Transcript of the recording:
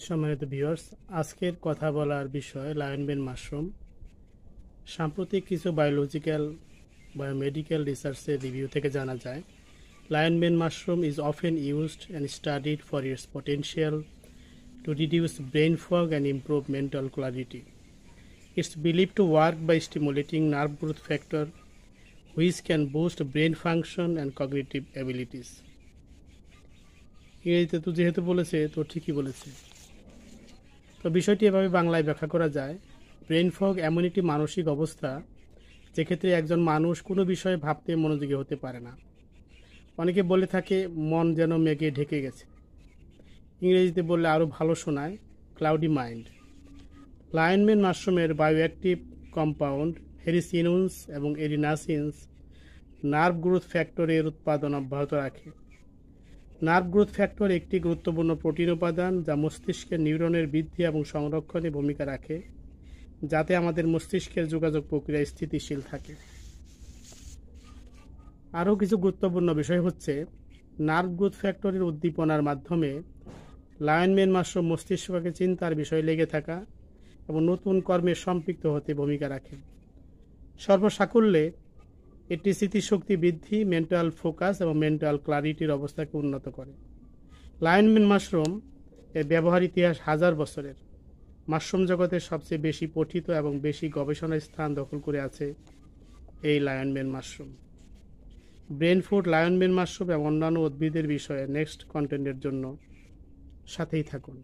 সম্মানিত ভিউয়ার্স, আজকের কথা বলার বিষয় লায়নবেন মাশরুম। সাম্প্রতিক কিছু বায়োমেডিক্যাল রিসার্চের রিভিউ থেকে জানা যায় lion's mane mushroom is often used and studied for its potential to reduce brain fog and improve mental clarity. It's believed to work by stimulating nerve growth factor, which can boost brain function and cognitive abilities. ইংরেজিতে তো যেহেতু বলেছে তো ঠিকই বলেছে। তো বিষয়টি এভাবে বাংলায় ব্যাখ্যা করা যায়, ব্রেন ফগ এমন একটি মানসিক অবস্থা যেক্ষেত্রে একজন মানুষ কোনো বিষয়ে ভাবতে মনোযোগী হতে পারে না। অনেকে বলে থাকে মন যেন মেঘে ঢেকে গেছে। ইংরেজিতে বললে আরও ভালো শোনায়, ক্লাউডি মাইন্ড। লায়নবেন মাশরুমের বায়োঅ্যাক্টিভ কম্পাউন্ড হেরিসিনুন্স এবং এরিনাসিন্স নার্ভ গ্রোথ ফ্যাক্টরের উৎপাদন অব্যাহত রাখে। নার্ভ গ্রোথ ফ্যাক্টর একটি গুরুত্বপূর্ণ প্রোটিন উপাদান যা মস্তিষ্কের নিউরনের বৃদ্ধি এবং সংরক্ষণে ভূমিকা রাখে, যাতে আমাদের মস্তিষ্কের যোগাযোগ প্রক্রিয়া স্থিতিশীল থাকে। আরও কিছু গুরুত্বপূর্ণ বিষয় হচ্ছে, নার্ভ গ্রোথ ফ্যাক্টরের উদ্দীপনার মাধ্যমে লায়নবেন মাশরুম মস্তিষ্ককে চিন্তার বিষয় লেগে থাকা এবং নতুন কর্মে সম্পৃক্ত হতে ভূমিকা রাখে। সর্বসাকুল্যে এটি স্মৃতিশক্তি বৃদ্ধি, মেন্টাল ফোকাস এবং মেন্টাল ক্লারিটির অবস্থাকে উন্নত করে। লায়নবেন মাশরুম এর ব্যবহার ইতিহাস হাজার বছরের। মাশরুম জগতের সবচেয়ে বেশি পঠিত এবং বেশি গবেষণার স্থান দখল করে আছে এই লায়নবেন মাশরুম। ব্রেন ফুড, লায়নবেন মাশরুম এবং অন্যান্য উদ্ভিদের বিষয়ে নেক্সট কন্টেন্টের জন্য সাথেই থাকুন।